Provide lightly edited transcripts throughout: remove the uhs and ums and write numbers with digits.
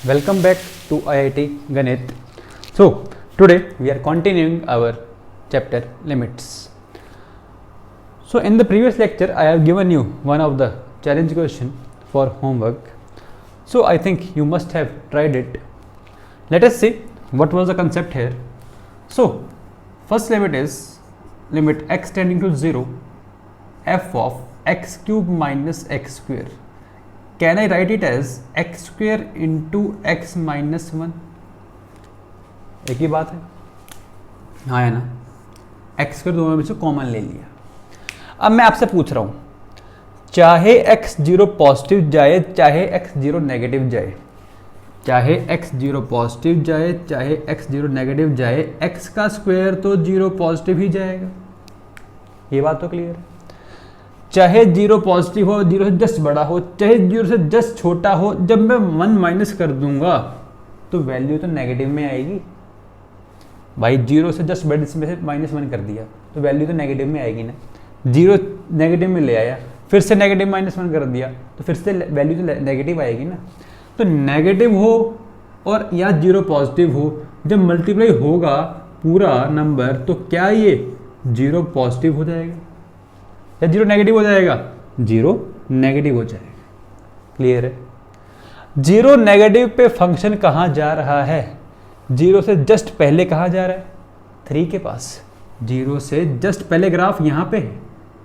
Welcome back to IIT Ganit. So, today we are continuing our chapter limits. So, in the previous lecture, I have given you one of the challenge question for homework. So, I think you must have tried it. Let us see what was the concept here. So, first limit is limit x tending to 0 f of x cube minus x square. Can I write it as x square into x minus 1? एक ही बात है, हाँ है ना, x square दोनों में से common ले लिया. अब मैं आपसे पूछ रहा हूँ, चाहे x0 पॉजिटिव जाए चाहे x0 नेगेटिव जाए, चाहे x0 पॉजिटिव जाए चाहे x0 नेगेटिव जाए, x का स्क्वायर तो 0 पॉजिटिव ही जाएगा. ये बात तो क्लियर है. चाहे 0 पॉजिटिव हो, 0 से जस्ट बड़ा हो, चाहे 0 से जस्ट छोटा हो, जब मैं 1 माइनस कर दूंगा तो वैल्यू तो नेगेटिव में आएगी. भाई 0 से जस्ट बड़े में से -1 कर दिया तो वैल्यू तो नेगेटिव में आएगी ना. 0 नेगेटिव में ले आया, फिर से नेगेटिव -1 कर दिया तो फिर से वैल्यू तो नेगेटिव आएगी ना. तो नेगेटिव हो और या 0 पॉजिटिव हो, जब मल्टीप्लाई होगा पूरा नंबर तो क्या ये 0 पॉजिटिव हो जाएगा या 0 नेगेटिव हो जाएगा? 0 नेगेटिव हो जाएगा. क्लियर है? 0 नेगेटिव पे फंक्शन कहाँ जा रहा है? 0 से जस्ट पहले कहाँ जा रहा है? 3 के पास. 0 से जस्ट पहले ग्राफ यहाँ पे है,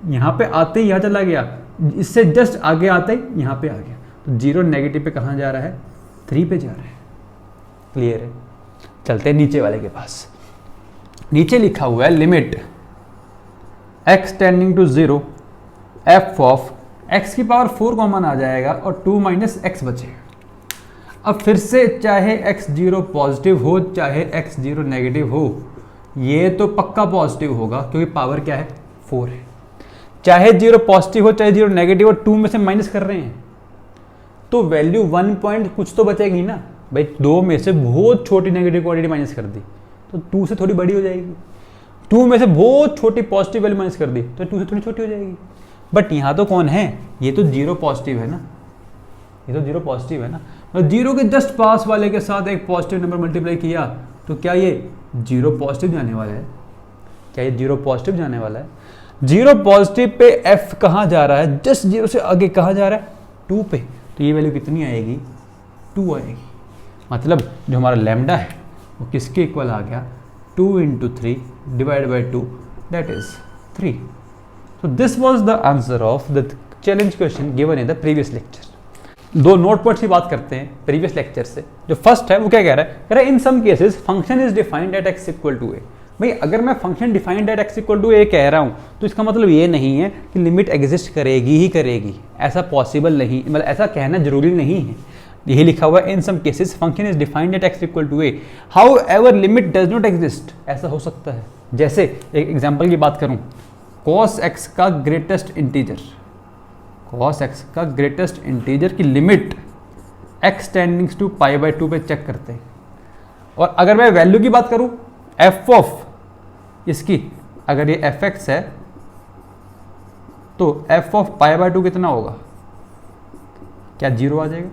यहाँ पे आते ही यहाँ चला गया, इससे जस्ट आगे आते ही यहाँ पे आ गया. तो 0 नेगेटिव पे कहाँ जा रहा है? 3 पे जा रहा है. क्लियर है? चलते हैं नीचे वाले के पास. नीचे लिखा हुआ है limit x tending to 0 f of x की पावर 4 कॉमन आ जाएगा और 2 माइनस x बचेगा. अब फिर से चाहे x0 पॉजिटिव हो चाहे x0 नेगेटिव हो, ये तो पक्का पॉजिटिव होगा क्योंकि पावर क्या है? 4 है. चाहे 0 पॉजिटिव हो चाहे 0 नेगेटिव हो, 2 में से माइनस कर रहे हैं तो वैल्यू 1 पॉइंट कुछ तो बचेगी ना. भाई 2 में से बहुत छोटी नेगेटिव क्वांटिटी माइनस कर दी तो 2 से थोड़ी बड़ी हो जाएगी. 2 में से बहुत छोटी पॉजिटिव वैल्यू माइनस कर दी तो 2 से थोड़ी छोटी हो जाएगी. बट यहाँ तो कौन है? ये तो 0 पॉजिटिव है ना, ये तो 0 पॉजिटिव है ना. और 0 के जस्ट पास वाले के साथ एक पॉजिटिव नंबर मल्टीप्लाई किया तो क्या ये 0 पॉजिटिव जाने वाला है? क्या ये 0 पॉजिटिव जाने वाला है? 0 पॉजिटिव पे f कहाँ जा रहा है? जस्ट 0 से आगे कहाँ जा रहा है? 2 पे. तो ये वैल्यू कितनी आएगी? 2 आएगी. मतलब जो हमारा लैम्डा है वो किसके इक्वल आ गया? 2 into 3 divided by 2, that is 3. So this was the answer of the challenge question given in the previous lecture. दो नोट पॉइंट्स की बात करते हैं प्रीवियस लेक्चर से. जो फर्स्ट है वो क्या कह रहा है? कह रहा है in some cases function is defined at x equal to a. भाई अगर मैं function defined at x equal to a कह रहा हूँ तो इसका मतलब ये नहीं है कि लिमिट एग्जिस्ट करेगी ही करेगी. ऐसा पॉसिबल नहीं, मतलब ऐसा कहना जरूरी नहीं है. यही लिखा हुआ है in some cases function is defined at x equal to a, however limit does not exist. ऐसा हो सकता है. जैसे एक एग्जांपल की बात करूं, cos x का ग्रेटेस्ट इंटीजर, cos x का ग्रेटेस्ट इंटीजर की limit x tendings to pi by 2 पे चेक करते हैं. और अगर मैं वैल्यू की बात करूं f ऑफ इसकी, अगर ये fx है तो f ऑफ पाई बाय 2 कितना होगा? क्या 0 आ जाएगा?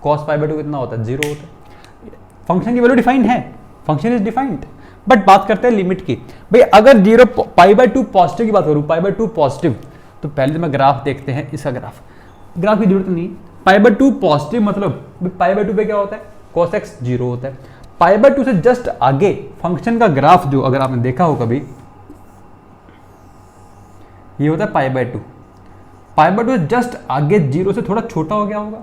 cos पाई बाय 2 कितना होता है? 0 होता है. फंक्शन की वैल्यू डिफाइंड है, फंक्शन इज डिफाइंड. बट बात करते हैं लिमिट की. भाई अगर 0 पाई बाय 2 पॉजिटिव की बात करूं, पाई बाय 2 पॉजिटिव, तो पहले मैं ग्राफ देखते हैं. इसका ग्राफ की जरूरत नहीं. पाई बाय 2 पॉजिटिव मतलब पाई बाय 2 पे क्या होता है? cos x 0 होता है. पाई बाय 2 से जस्ट आगे फंक्शन का ग्राफ जो अगर आपने देखा हो कभी, ये होता है पाई बाय 2. पाई बाय 2 से जस्ट आगे 0 से थोड़ा छोटा हो गया होगा.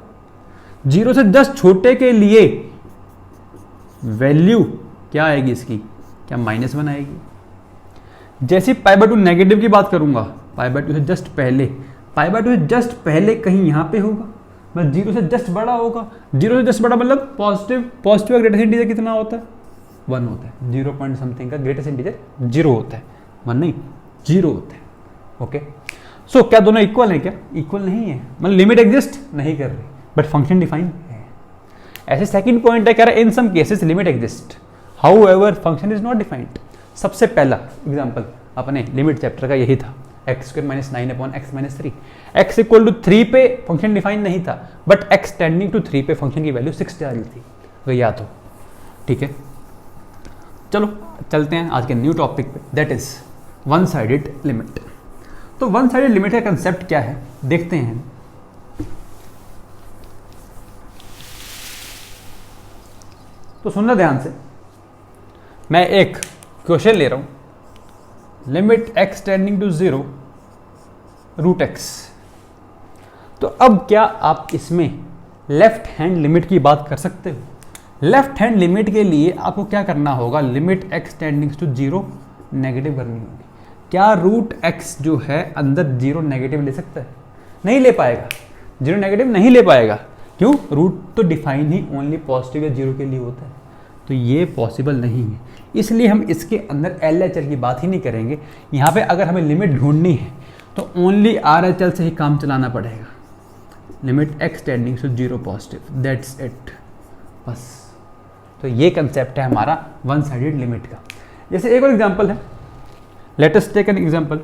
0 से जस्ट छोटे के लिए वैल्यू क्या आएगी इसकी? क्या -1 आएगी. जैसे पाई बाय 2 नेगेटिव की बात करूंगा, पाई बाय 2 से जस्ट पहले, पाई बाय 2 से जस्ट पहले कहीं यहाँ पे होगा, मतलब 0 से जस्ट बड़ा होगा. 0 से जस्ट बड़ा मतलब पॉजिटिव का ग्रेटेस्ट इंटीजर कितना होता है? 1 होता है. 0 पॉइंट समथिंग का ग्रेटेस्ट इंटीजर 0 होता है. 1 नहीं, 0 होता है. ओके. सो क्या दोनों इक्वल है? क्या इक्वल नहीं है. मतलब लिमिट एग्जिस्ट नहीं कर रही बट फंक्शन डिफाइन है. ऐसे सेकंड पॉइंट है, कह रहा है in some cases limit exist, however function is not defined. सबसे पहला एग्जाम्पल अपने लिमिट चैप्टर का यही था. X square minus 9 upon x minus 3. X equal to 3 पे फंक्शन डिफाइन नहीं था, बट एक्स टेंडिंग टू 3 पे फंक्शन की वैल्यू 6 जा रही थी. अगर याद हो। ठीक है, चलो चलते हैं आज के न्यू टॉपिक पे, that is one sided limit. तो वन साइडेड लिमिट का कंसेप्ट क्या है देखते हैं। तो सुनना ध्यान से, मैं एक क्वेश्चन ले रहा हूं, limit x tending to 0 root x। तो अब क्या आप इसमें लेफ्ट हैंड लिमिट की बात कर सकते हो? लेफ्ट हैंड लिमिट के लिए आपको क्या करना होगा, limit x tending to 0 negative करनी होगी। क्या रूट x जो है अंदर 0 नेगेटिव ले सकता है? नहीं ले पाएगा, 0 नेगेटिव नहीं ले पाएगा। क्यों? रूट तो डिफाइन ही ओनली पॉजिटिव या 0 के लिए होता है, तो ये पॉसिबल नहीं है। इसलिए हम इसके अंदर LHL की बात ही नहीं करेंगे। यहाँ पे अगर हमें लिमिट ढूंढनी है तो ओनली RHL से ही काम चलाना पड़ेगा। Limit x tending to 0 positive, that's it, बस। तो ये कंसेप्ट है हमारा वन साइडेड लिमिट का। जैसे एक और एग्जांपल है, let us take an example,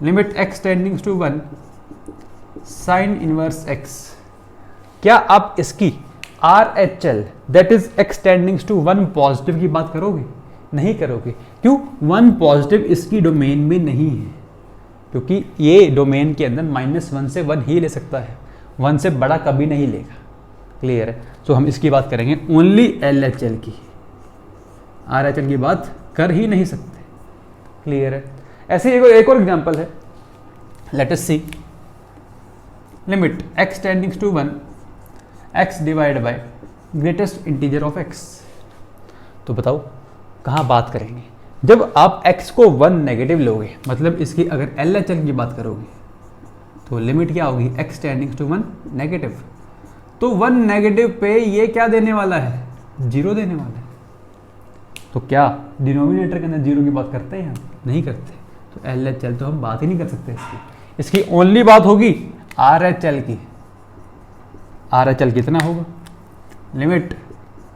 limit x tending to 1 sine inverse x। क्या आप इसकी RHL that is x tending to 1 positive की बात करोगे? नहीं करोगे। क्यों? 1 पॉजिटिव इसकी डोमेन में नहीं है, क्योंकि ये डोमेन के अंदर -1 से 1 ही ले सकता है, 1 से बड़ा कभी नहीं लेगा। क्लियर है? तो हम इसकी बात करेंगे ओनली LHL की, RHL की बात कर ही नहीं सकते। क्लियर है? ऐसे एक और एग्जांपल है, let us see, limit x tending to 1 x divide by greatest integer of x। तो बताओ कहाँ बात करेंगे? जब आप x को 1 नेगेटिव लोगे, मतलब इसकी अगर LHL की बात करोगे, तो लिमिट क्या होगी, x टेंडिंग टू 1 नेगेटिव। तो 1 नेगेटिव पे ये क्या देने वाला है, 0 देने वाला है। तो क्या डिनोमिनेटर के अंदर 0 की बात करते हैं हम? नहीं करते। तो LHL तो हम बात ही नहीं कर सकते इसकी ओनली बात होगी RHL की। RHL कितना होगा, limit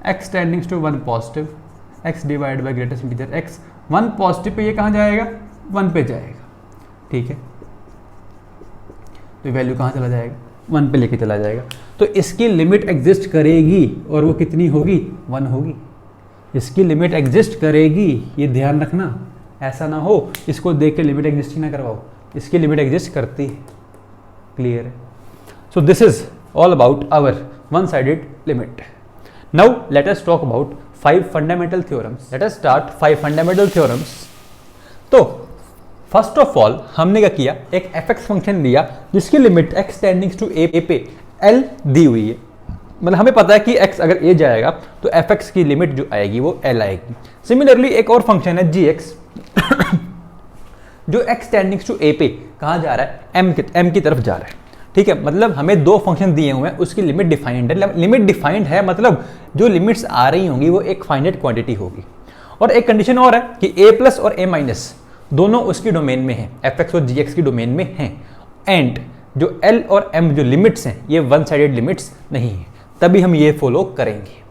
x tending to 1 positive x divide by greatest integer x। 1 positive पे ये कहाँ जाएगा, 1 पे जाएगा। ठीक है, तो वैल्यू कहाँ चला जाएगा, 1 पे लेके चला जाएगा। तो इसकी लिमिट एग्जिस्ट करेगी और वो कितनी होगी, 1 होगी। इसकी लिमिट एग्जिस्ट करेगी, ये ध्यान रखना, ऐसा ना हो इसको देख के लिमिट एग्जिस्ट ही ना करवाओ, इसकी लिमिट एग्जिस्ट करती है। क्लियर है? So this is all about our one-sided limit. Now let us talk about 5 fundamental theorems. Let us start 5 fundamental theorems. तो फर्स्ट ऑफ ऑल हमने क्या किया, एक fx फंक्शन लिया जिसकी limit x tending to a पे l दी हुई है। मतलब हमें पता है कि x अगर a जाएगा तो fx की लिमिट जो आएगी वो l आएगी। सिमिलरली एक और फंक्शन है gx जो x टेंडिंग टू a पे कहाँ जा रहा है, m की तरफ जा रहा है। ठीक है, मतलब हमें 2 फंक्शन दिए हुए हैं, उसकी लिमिट डिफाइंड है। लिमिट डिफाइंड है मतलब जो लिमिट्स आ रही होंगी वो एक फाइनाइट क्वांटिटी होगी। और एक कंडीशन और है कि a प्लस और a माइनस दोनों उसकी डोमेन में है, fx और gx की डोमेन में हैं। एंड जो l और m जो लिमिट्स हैं ये वन साइडेड लिमिट्स नहीं है, तभी हम ये फॉलो करेंगे।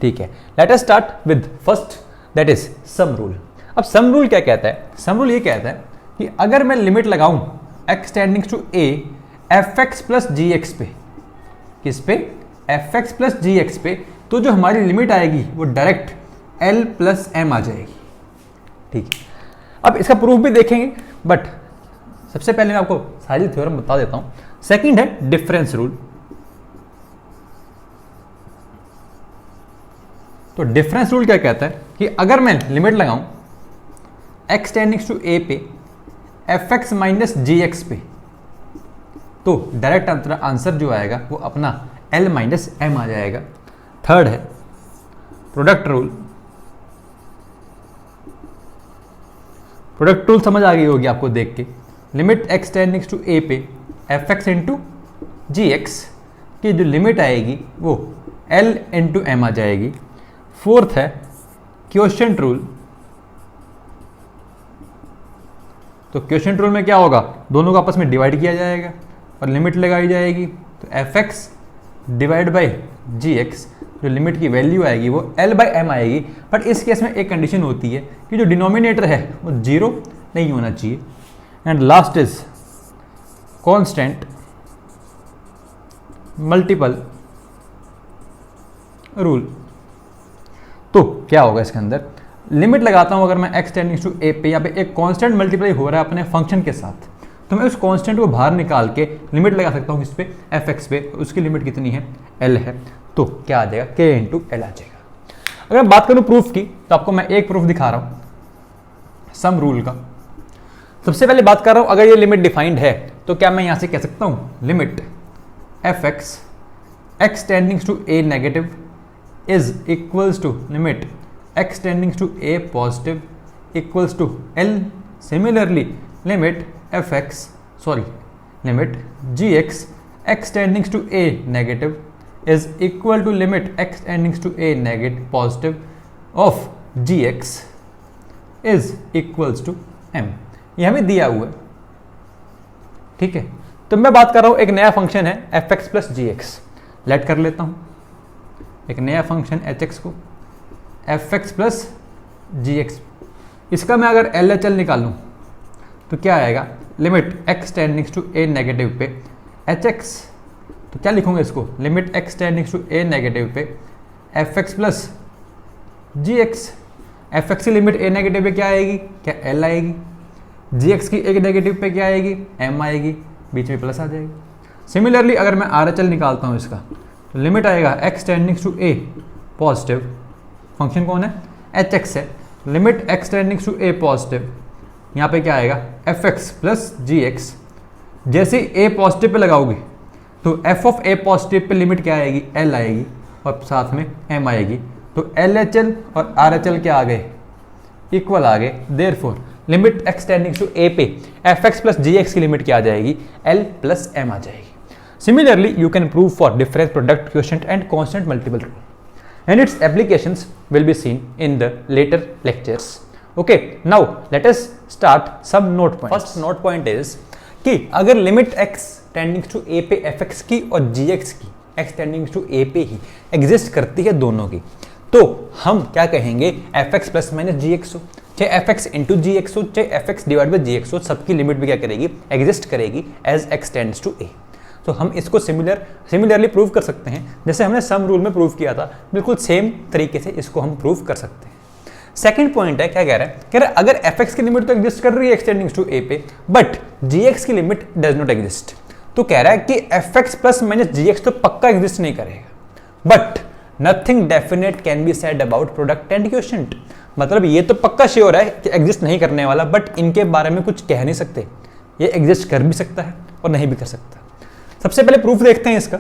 ठीक है, let us start with first, that is sum rule. अब सम रूल क्या कहता है? सम रूल ये कहता है कि अगर मैं लिमिट लगाऊं x tending to a fx plus gx पे, किस पे, fx प्लस gx पे, तो जो हमारी लिमिट आएगी वो डायरेक्ट l प्लस m आ जाएगी। ठीक है, अब इसका प्रूफ भी देखेंगे, बट सबसे पहले मैं आपको सारी थ्योरम बता देता हूं। सेकंड है डिफरेंस रूल। तो डिफरेंस रूल क्या कहता है कि अगर मैं लिमिट लगाऊं x टेंडिंग टू a पे fx माइनस gx पे, तो डायरेक्ट आंसर जो आएगा वो अपना l माइनस m आ जाएगा। थर्ड है प्रोडक्ट रूल। प्रोडक्ट रूल समझ आ गई होगी आपको देख के। Limit x tending to a पे fx इंटू gx की जो लिमिट आएगी वो l इंटू m आ जाएगी। फोर्थ है क्वोशिएंट रूल। तो क्वोशिएंट रूल में क्या होगा, दोनों को आपस में डिवाइड किया जाएगा और लिमिट लगाई जाएगी। तो fx डिवाइड बाई gx जो लिमिट की वैल्यू आएगी वो l बाई m आएगी। बट इस केस में एक कंडीशन होती है कि जो डिनोमिनेटर है वो 0 नहीं होना चाहिए। And last is constant multiple rule. तो क्या होगा इसके अंदर, लिमिट लगाता हूँ अगर मैं x टेंडिंग्स टू a पे, यहाँ पे एक कांस्टेंट मल्टीप्लाई हो रहा है अपने फंक्शन के साथ, तो मैं उस कांस्टेंट को बाहर निकाल के लिमिट लगा सकता हूँ किस पे, fx पे। उसकी लिमिट कितनी है, l है। तो क्या आ जाएगा, k इंटू एल आ जाएगा। अगर मैं बात करूँ प्रूफ की, तो आपको मैं एक प्रूफ दिखा रहा हूँ सम रूल का। सबसे पहले बात कर रहा हूँ, अगर ये लिमिट डिफाइंड है तो क्या मैं यहाँ से कह सकता हूँ limit fx x tendings to a negative is equals to limit x tending to a positive equals to L. Similarly, limit gx x tending to a negative is equal to limit x tending to a negative positive of gx is equals to m. ये हमें दिया हुआ है, ठीक है। तो मैं बात कर रहा हूँ एक नया फंक्शन है fx plus g x, let कर लेता हूँ एक नया फंक्शन hx को fx प्लस जी एक्स। इसका मैं अगर LHL निकालूं तो क्या आएगा, limit x tendings to a negative पे hx, तो क्या लिखूंगा इसको, limit x tendings to a negative पे fx plus g x. fx की लिमिट a नेगेटिव पे क्या आएगी, क्या l आएगी, gx की a नेगेटिव पे क्या आएगी, m आएगी, बीच में प्लस आ जाएगी। सिमिलरली अगर मैं RHL निकालता हूँ इसका, तो लिमिट आएगा x tendings to a positive, function कौन है, hx है, limit x tendings to a positive, यहाँ पे क्या आएगा fx प्लस जी एक्स। जैसे a पॉजिटिव पे लगाओगे तो f ऑफ a पॉजिटिव पे लिमिट क्या आएगी, l आएगी और साथ में m आएगी। तो LHL और RHL क्या आ गए, इक्वल आ गए। Therefore limit x tendings to a पे fx प्लस जी एक्स की लिमिट क्या आ जाएगी, l प्लस m आ जाएगी। Similarly, you can prove for difference product quotient and constant multiple rule, and its applications will be seen in the later lectures. Okay, now let us start some note points. First note point is कि अगर limit x tendings to a पे fx की और gx की x tendings to a पे ही exist करती है दोनों की, तो हम क्या कहेंगे, fx प्लस माइनस gx हो, चाहे fx इंटू जी एक्स हो, चाहे fx divide by g x हो, सबकी लिमिट भी क्या करेगी, एग्जिस्ट करेगी as x tends to a। तो हम इसको सिमिलरली प्रूव कर सकते हैं, जैसे हमने सम रूल में प्रूव किया था, बिल्कुल सेम तरीके से इसको हम प्रूव कर सकते हैं। सेकंड पॉइंट है, क्या कह रहा है, कह रहा है अगर fx की लिमिट तो एग्जिस्ट कर रही है x टेंडिंग्स टू a पे, बट gx की लिमिट डज नॉट एग्जिस्ट। तो कह रहा है कि fx प्लस माइनस gx तो पक्का एग्जिस्ट नहीं करेगा, but nothing definite can be said about product and quotient. मतलब ये तो पक्का श्योर है कि एग्जिस्ट नहीं करने वाला, बट इनके बारे में कुछ कह नहीं सकते, ये एग्जिस्ट कर भी सकता है और नहीं भी कर सकता। सबसे पहले प्रूफ देखते हैं इसका।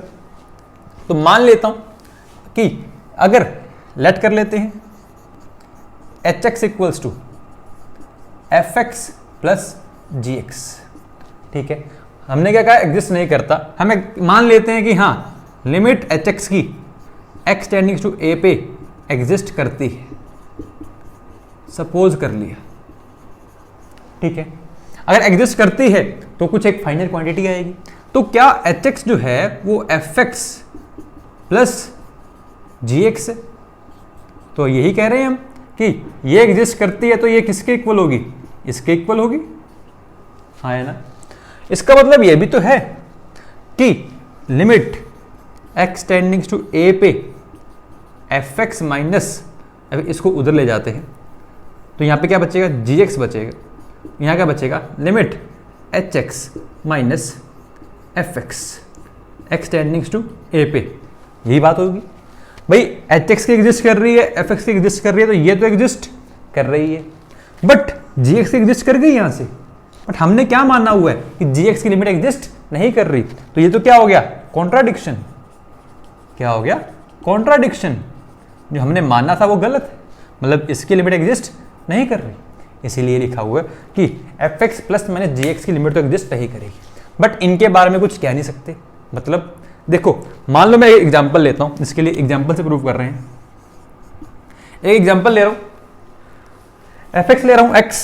तो मान लेता हूं कि अगर लेट कर लेते हैं hx equals to fx plus g x, ठीक है। हमने क्या कहा, एग्जिस्ट नहीं करता, हमें मान लेते हैं कि हाँ लिमिट hx की x टेंडिंग्स टू a पे एग्जिस्ट करती है, सपोज कर लिया, ठीक है। अगर एग्जिस्ट करती है तो कुछ एक फाइनल क्वांटिटी आएगी, तो क्या hx जो है वो fx प्लस जी एक्स है। तो यही कह रहे हैं हम कि ये एग्जिस्ट करती है, तो ये किसके इक्वल होगी, इसके इक्वल होगी, हाँ है ना। इसका मतलब ये भी तो है कि limit x tendings to a पे fx माइनस, अभी इसको उधर ले जाते हैं तो यहाँ पे क्या बचेगा, gx बचेगा, यहाँ क्या बचेगा, limit hx minus fx x tendings to a पे, यही बात होगी। भाई hx की एग्जिस्ट कर रही है, fx की एग्जिस्ट कर रही है, तो ये तो एग्जिस्ट कर रही है, बट gx की एग्जिस्ट कर गई यहाँ से, बट हमने क्या माना हुआ है कि gx की लिमिट एग्जिस्ट नहीं कर रही, तो ये तो क्या हो गया, कॉन्ट्राडिक्शन। क्या हो गया, कॉन्ट्राडिक्शन। जो हमने माना था वो गलत है, मतलब इसकी लिमिट एग्जिस्ट नहीं कर रही, इसीलिए लिखा हुआ है कि fx प्लस माइनस gx की लिमिट तो एग्जिस्ट नहीं करेगी, बट इनके बारे में कुछ कह नहीं सकते। मतलब देखो, मान लो मैं एक एग्जांपल लेता हूं, इसके लिए एग्जांपल से प्रूव कर रहे हैं। एक एग्जांपल ले रहा हूं, fx ले रहा हूं x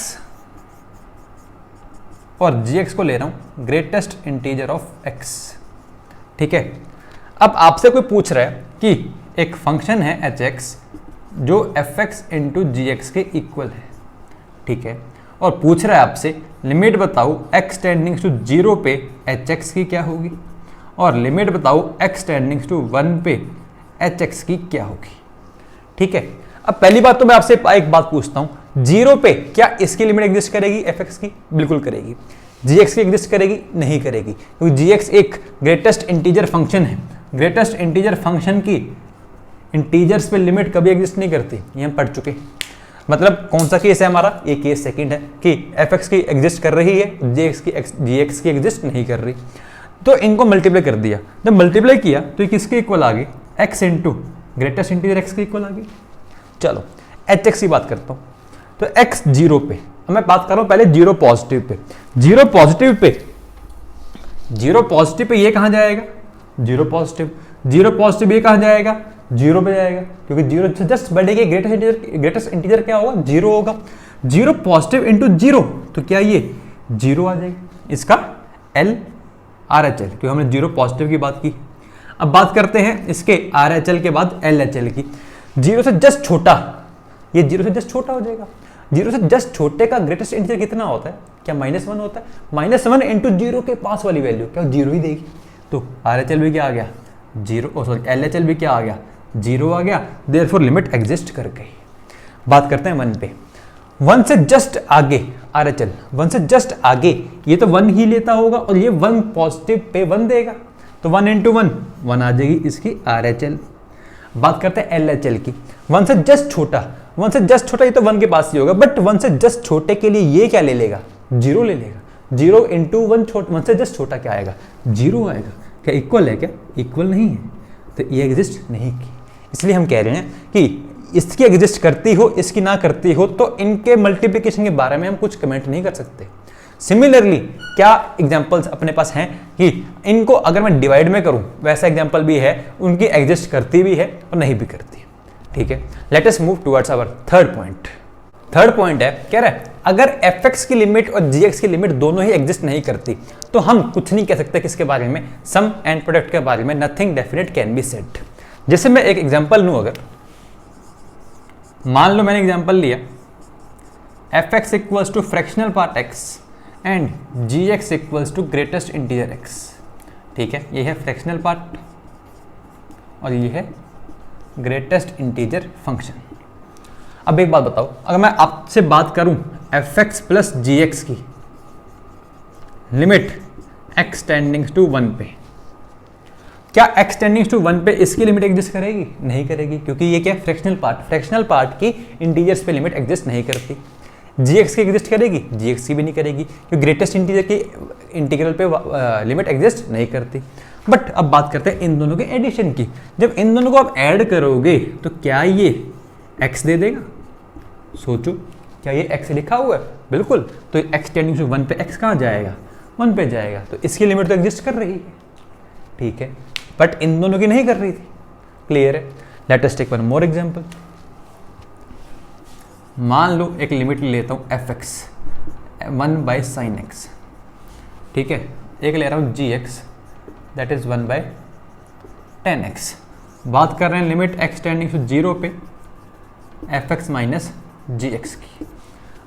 और gx को ले रहा हूं ग्रेटेस्ट इंटीजर ऑफ x, ठीक है। अब आपसे कोई पूछ रहा है कि एक फंक्शन है hx जो fx इंटू जी एक्स के इक्वल है, ठीक है, और पूछ रहा है आपसे लिमिट बताओ x टेंडिंग्स टू 0 पे hx की क्या होगी, और लिमिट बताओ x टेंडिंग्स टू 1 पे एच एक्स की क्या होगी। ठीक है, अब पहली बात तो मैं आपसे एक बात पूछता हूं, जीरो पे क्या इसकी लिमिट एग्जिस्ट करेगी एफ एक्स की? बिल्कुल करेगी। जी एक्स की एग्जिस्ट करेगी? नहीं करेगी, क्योंकि जी एक्स एक ग्रेटेस्ट इंटीजर फंक्शन है। ग्रेटेस्ट इंटीजर फंक्शन की इंटीजर्स पे लिमिट कभी एग्जिस्ट नहीं करती, ये हम पढ़ चुके। मतलब कौन सा केस है हमारा? ये केस सेकंड है कि एफ एक्स की एग्जिस्ट कर रही है, जी एक्स की एग्जिस्ट नहीं कर रही। तो इनको मल्टीप्लाई कर दिया, जब मल्टीप्लाई किया तो ये किसके इक्वल आ गई? X into greatest integer x के इक्वल आ गई। चलो एच एक्स की बात करता हूँ, तो एक्स जीरो पे, मैं बात कर रहा हूँ पहले zero positive pay. Zero positive पे ये कहाँ जाएगा? जीरो पॉजिटिव ये कहाँ जाएगा? जीरो पे जाएगा, क्योंकि जीरो से जस्ट बढ़ेगी, ग्रेटेस्ट इंटीजर क्या होगा? जीरो होगा। जीरो पॉजिटिव इंटू जीरो, तो क्या ये जीरो आ जाएगा, इसका एल आर एच एल, क्योंकि हमने जीरो पॉजिटिव की बात की। अब बात करते हैं इसके आर एच एल के बाद एल एच एल की। जीरो से जस्ट छोटा, ये जीरो से जस्ट छोटा हो जाएगा। जीरो से जस्ट छोटे का ग्रेटेस्ट इंटीजर कितना होता है? क्या -1 होता है? -1 इंटू जीरो के पास वाली वैल्यू क्या जीरो ही देगी। तो आर एच एल भी क्या आ गया? Zero. Sorry, L H L भी क्या आ गया? जीरो आ गया। देयरफॉर लिमिट एग्जिस्ट कर गई। बात करते हैं 1 पे। 1 से जस्ट आगे आर एच एल, 1 से जस्ट आगे ये तो 1 ही लेता होगा, और ये 1 पॉजिटिव पे 1 देगा, तो 1 इंटू 1 आ जाएगी इसकी आर एच एल। बात करते हैं एल एच एल की। 1 से जस्ट छोटा, ये तो 1 के पास ही होगा, बट 1 से जस्ट छोटे के लिए ये क्या ले लेगा? जीरो ले लेगा। जीरो इंटू 1 से जस्ट छोटा क्या आएगा? जीरो आएगा। क्या इक्वल है? क्या इक्वल नहीं है, तो ये एग्जिस्ट नहीं की। इसलिए हम कह रहे हैं कि इसकी एग्जिस्ट करती हो, इसकी ना करती हो, तो इनके मल्टीप्लिकेशन के बारे में हम कुछ कमेंट नहीं कर सकते। सिमिलरली क्या एग्जांपल्स अपने पास हैं कि इनको अगर मैं डिवाइड में करूं, वैसा एग्जांपल भी है, उनकी एग्जिस्ट करती भी है और नहीं भी करती। ठीक है, let us move towards our third point. Third point है, कह रहा है अगर एफ एक्स की लिमिट और जी एक्स की लिमिट दोनों ही एग्जिस्ट नहीं करती, तो हम कुछ नहीं कह सकते किसके बारे में? सम एंड प्रोडक्ट के बारे में। Nothing definite can be said. जैसे मैं एक एग्जांपल लूं, अगर मान लो मैंने एग्जांपल लिया f x equals to fractional part x and g x equals to greatest integer x. ठीक है, ये है फ्रैक्शनल पार्ट और ये है ग्रेटेस्ट इंटीजर फंक्शन। अब एक बात बताओ, अगर मैं आपसे बात करूं F x plus g x की लिमिट एक्स टेंडिंग टू 1 पे, क्या एक्स टेंडिंग टू 1 पे इसकी लिमिट एग्जिस्ट करेगी? नहीं करेगी, क्योंकि ये क्या? फ्रैक्शनल पार्ट की इंटीजर्स पे लिमिट एग्जिस्ट नहीं करती। जी एक्स की एग्जिस्ट करेगी? जी एक्स की भी नहीं करेगी, क्योंकि ग्रेटेस्ट इंटीजर की इंटीग्रल पे लिमिट एग्जिस्ट नहीं करती। बट अब बात करते हैं इन दोनों के एडिशन की। जब इन दोनों को आप ऐड करोगे तो क्या ये एक्स दे देगा? सोचो, क्या ये एक्स लिखा हुआ है? बिल्कुल। तो एक्स टेंडिंग टू 1 पे एक्स कहाँ जाएगा? 1 पे जाएगा, तो इसकी लिमिट तो एग्जिस्ट कर रही है। ठीक है, बट इन दोनों की नहीं कर रही थी। क्लियर है? Let us take one more example. मान लो एक लिमिट लेता हूं एफ एक्स 1/sin x। ठीक है, एक ले रहा हूं g x that is 1/tan x। बात कर रहे हैं लिमिट एक्स टेंडिंग टू 0 पे एफ एक्स माइनस जी एक्स की।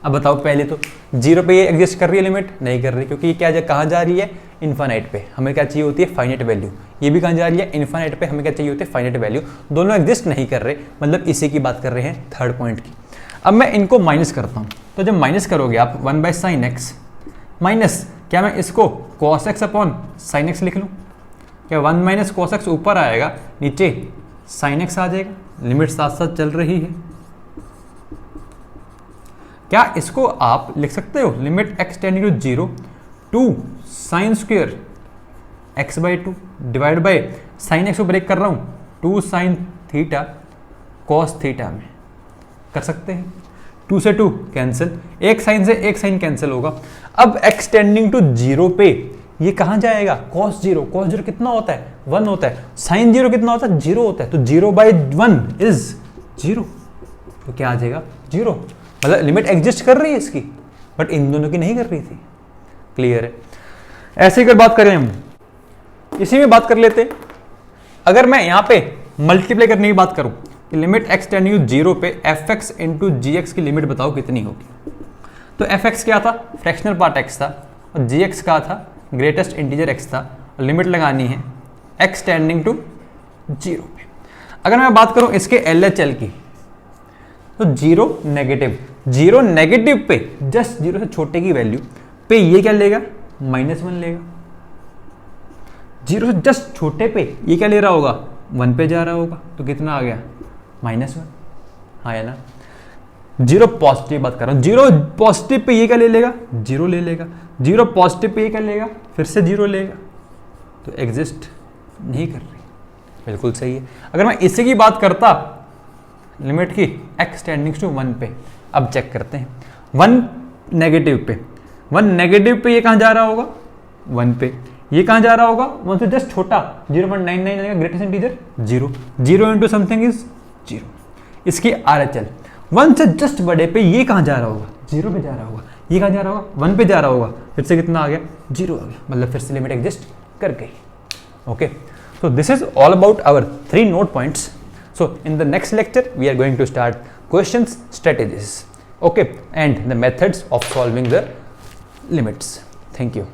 अब बताओ, पहले तो 0 पे ये एग्जिस्ट कर रही है लिमिट? नहीं कर रही, क्योंकि ये क्या कहाँ जा रही है? इन्फाइनाइट पे। हमें क्या चाहिए होती है? Finite value. ये भी कहाँ जा रही है? इन्फाइनाइट पे। हमें क्या चाहिए होती है? Finite value. दोनों एग्जिस्ट नहीं कर रहे, मतलब इसी की बात कर रहे हैं, थर्ड पॉइंट की। अब मैं इनको माइनस करता हूँ, तो जब माइनस करोगे आप 1/sin x माइनस, क्या मैं इसको cos x upon sin x लिख लूँ? क्या 1 माइनस cos x ऊपर आएगा, नीचे sin x आ जाएगा। लिमिट साथ साथ चल रही है। क्या इसको आप लिख सकते हो? Limit x tending to 0 two sin square x/2 divide by sin x को ब्रेक कर रहा हूँ 2 sin थीटा cos थीटा में। कर सकते हैं, 2 से 2 कैंसिल, एक साइन से एक साइन कैंसिल होगा। अब x टेंडिंग टू 0 पे ये कहाँ जाएगा? cos 0 कितना होता है? 1 होता है। sin 0 कितना होता है? 0 होता है। तो 0/1 इज 0, तो क्या आ जाएगा? 0। मतलब लिमिट एग्जिस्ट कर रही है इसकी, बट इन दोनों की नहीं कर रही थी। क्लियर है? ऐसे ही अगर बात करें हम, इसी में बात कर लेते हैं। अगर मैं यहाँ पे मल्टीप्लाई करने की बात करूं कि लिमिट एक्स टेंडिंग टू 0 पे एफ एक्स इंटू जी एक्स की लिमिट बताओ कितनी होगी? तो एफ एक्स क्या था? फ्रैक्शनल पार्ट एक्स था, और जी एक्स का था ग्रेटेस्ट इंटीजर एक्स था, और लिमिट लगानी है एक्स टेंडिंग टू 0 पे। अगर मैं बात करूं इसके LHL की, तो जीरो नेगेटिव पे जस्ट जीरो से छोटे की वैल्यू पे ये क्या लेगा, -1 लेगा। जीरो से जस्ट छोटे पे ये क्या ले रहा होगा, 1 पे जा रहा होगा, तो कितना आ गया, -1। हाँ है ना। जीरो पॉजिटिव बात कर रहा हूँ, जीरो पॉजिटिव पे ये क्या ले लेगा, जीरो ले लेगा। जीरो पॉजिटिव पे ये क्या लेगा, फिर से जीरो लेगा, तो एग्जिस्ट नहीं कर रही। बिल्कुल सही है। अगर मैं इसी की बात करता लिमिट की x टेंडिंग टू 1 पे, अब चेक करते हैं 1 नेगेटिव पे ये कहाँ जा रहा होगा, 1 पे। ये कहाँ जा रहा होगा, 1 से जस्ट छोटा 0.99 आएगा, greatest integer 0, 0 into something is 0। इसकी RHL 1 से जस्ट बड़े पे ये कहाँ जा रहा होगा, 0 पे जा रहा होगा। ये कहाँ जा रहा होगा, 1 पे जा रहा होगा, फिर से कितना आ गया, 0 आ गया, मतलब फिर से लिमिट एग्जिस्ट कर गई। Okay, so this is all about our 3 note points. So in the next lecture we are going to start questions, strategies, okay, and the methods of solving the limits. Thank you.